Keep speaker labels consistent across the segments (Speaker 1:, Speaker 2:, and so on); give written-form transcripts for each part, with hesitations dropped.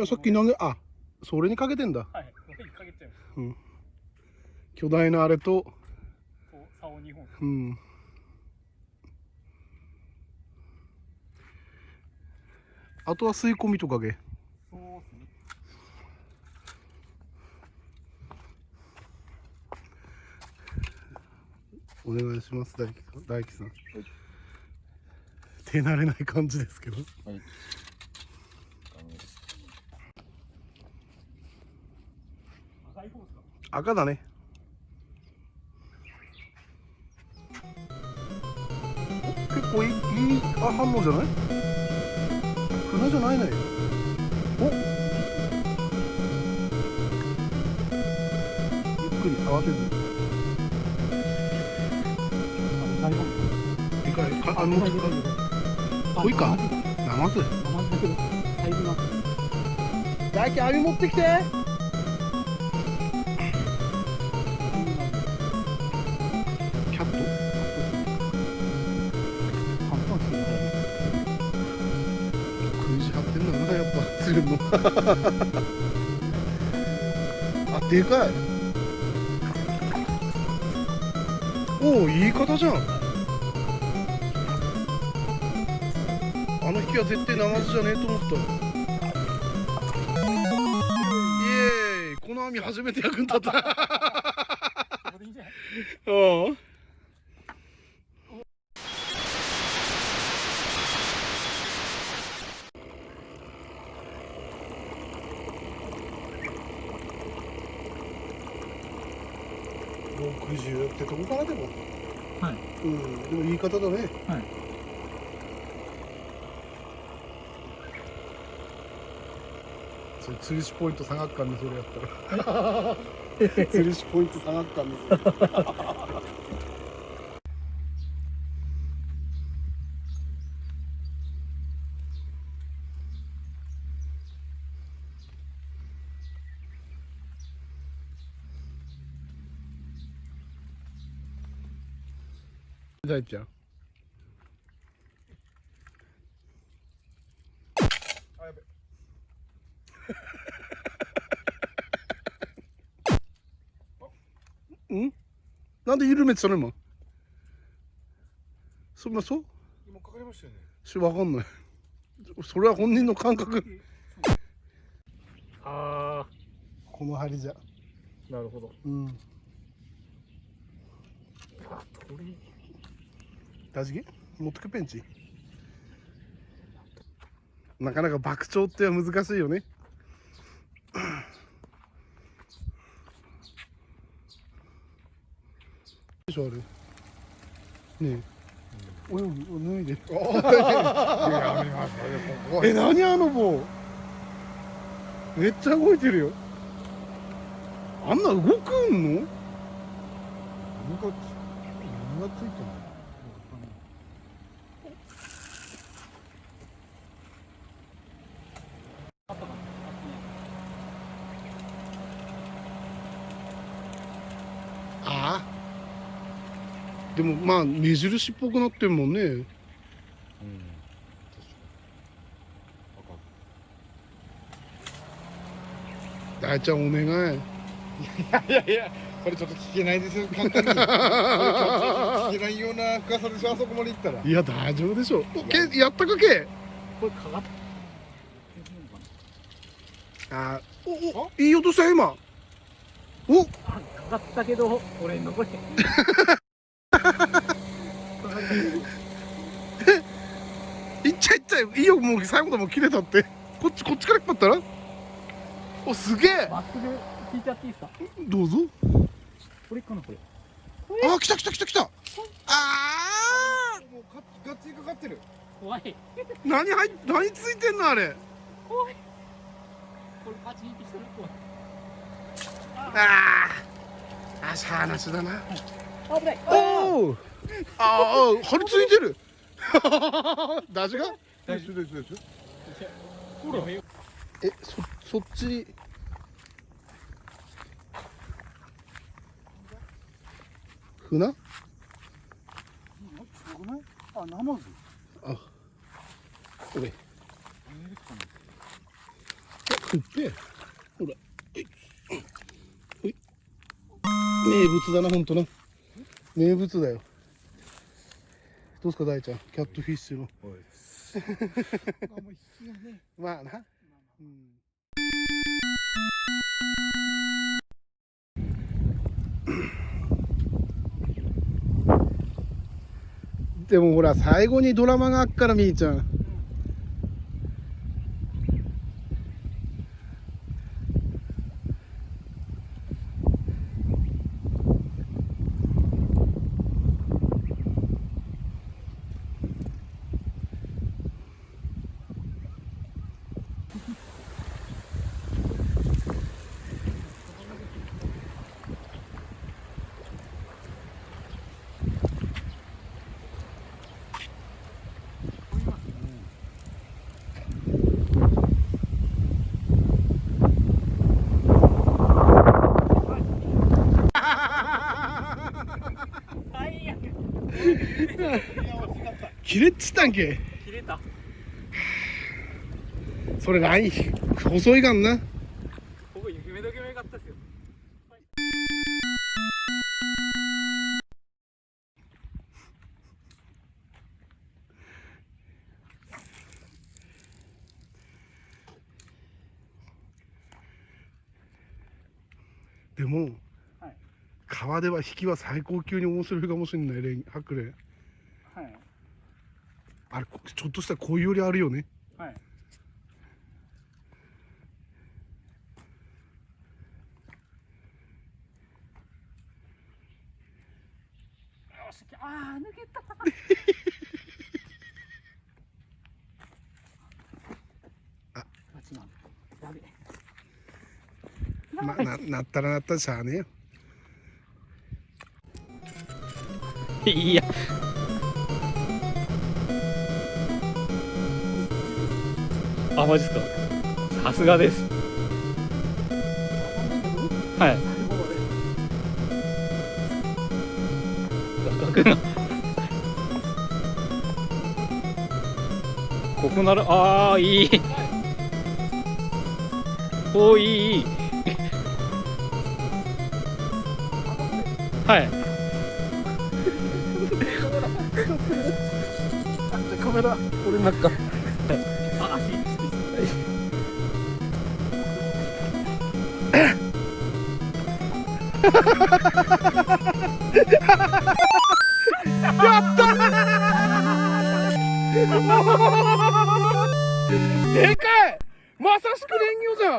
Speaker 1: さっき投げ、あ、それにかけてんだ。
Speaker 2: はい、これにかけちゃう。
Speaker 1: うん。巨大なあれと、
Speaker 2: 竿2本。
Speaker 1: うん。あとは吸い込みとかげ。
Speaker 2: そうっすね。
Speaker 1: お願いします、大樹さん。手慣れない感じですけど。
Speaker 3: はい。
Speaker 2: 赤い方ですか？
Speaker 1: 赤だね。結構いい反応じゃない？船じゃないね。お、ゆっくり慌てず。
Speaker 2: 大本。
Speaker 1: でかい。濃いか。ナマズ。
Speaker 2: だけど入ります。
Speaker 1: 大輝、網持ってきて。キャット。食い地張ってんだな、やっぱ釣るの。あ、でかい。おお、いい方じゃん。あの引きは絶対ナマズじゃねえと思った。イエーイ、この網初めて役に立った。
Speaker 2: これでいいんじゃない？
Speaker 1: うん。60ってとこかな、でも。
Speaker 2: はい。
Speaker 1: うん、でも言い方だね。
Speaker 2: はい。
Speaker 1: それ釣り師ポイント下がっかんね、それやったら。釣り師ポイント下がっかんね。大ちゃん。あ、やべ。ん？なんで緩めてたの今？そう？
Speaker 3: 今かかりましたよね。
Speaker 1: わかんない。それは本人の感覚。
Speaker 2: あ
Speaker 1: この針じゃ。
Speaker 2: あ、なるほど。
Speaker 1: うん。
Speaker 2: あ、鳥。
Speaker 1: 大事？持ってくペンチ。なかなか爆鳥っては難しいよね。でしょあれ。ねえ。泳ぎ脱いで。え、何あの棒。めっちゃ動いてるよ。あんな動くんの？
Speaker 3: 何がついてるの？
Speaker 1: ああ。でもまあ目印っぽくなってるもんね。
Speaker 3: うん。
Speaker 1: 大ちゃんお願い。
Speaker 3: いや、これちょっと聞けないですよ、簡単に。これ聞けないような深さでしょ、あそこまで行ったら。
Speaker 1: いや大丈夫でしょ。やったかけ。
Speaker 2: これかかって
Speaker 1: あいい音したよ今。お、
Speaker 2: かかったけど俺残して
Speaker 1: いっちゃいっちゃいいよ、もう最後だもん切れたって。こっちから引っ張ったら。お、すげえ。
Speaker 2: まっすぐ引いちゃっていいですか？
Speaker 1: どうぞ。
Speaker 2: これかなこれ。
Speaker 1: あ、来た。あ
Speaker 3: もうガッチリかかってる。
Speaker 2: 怖い。
Speaker 1: ー、何ついてんのあれ。
Speaker 2: 怖い。これパチンってしてる。怖い。
Speaker 1: あ、しゃーなしだな。
Speaker 2: 危ない。
Speaker 1: おお。張り付いてる。大丈夫か？
Speaker 3: 大丈夫。
Speaker 2: ほら。
Speaker 1: そっち。船？
Speaker 3: あ、ナマズ。
Speaker 1: あ、これ。すっぺほらほい名物だな、ほんとな名物だよ。どうすか大ちゃん、キャットフィッシュのまあな、うん、でもほら最後にドラマがあっからみーちゃん、切れっつったんけ。
Speaker 2: 切れた。
Speaker 1: それ何細いがんな。
Speaker 2: ここ夢どけもよかったですよ。
Speaker 1: でも、
Speaker 2: はい、
Speaker 1: 川では引きは最高級に面白いかもしれない。ハクレン、
Speaker 2: はい、
Speaker 1: あれちょっとした恋よりあるよね。
Speaker 2: はい。ああ、抜けた。
Speaker 1: あ、
Speaker 2: やべえ。
Speaker 1: なったらなったらしゃあねえよ。
Speaker 2: いや。あ、マジっすか。さすがです。はい。ここなら、ああ、いい。おー、いい、いい。はい。
Speaker 1: カメラ、俺なんか。
Speaker 2: あ、足。
Speaker 1: やったーでかい、まさしくレンギョじゃん。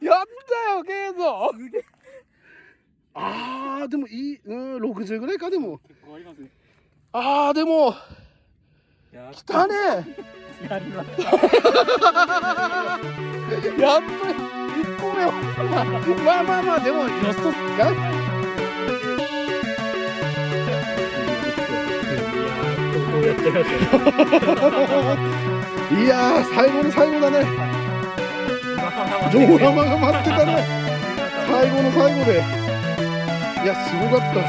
Speaker 1: やったよ、ケイゾ。あーでもいい、60ぐらいか。でも
Speaker 2: 結構ありますね。
Speaker 1: あーでも来たね。
Speaker 2: やりました。
Speaker 1: やっと1個目をまあまあまあ、でもよしとすか。いやー、最後の最後だね。ドラマが待ってたね。最後の最後で。いや、すごかった。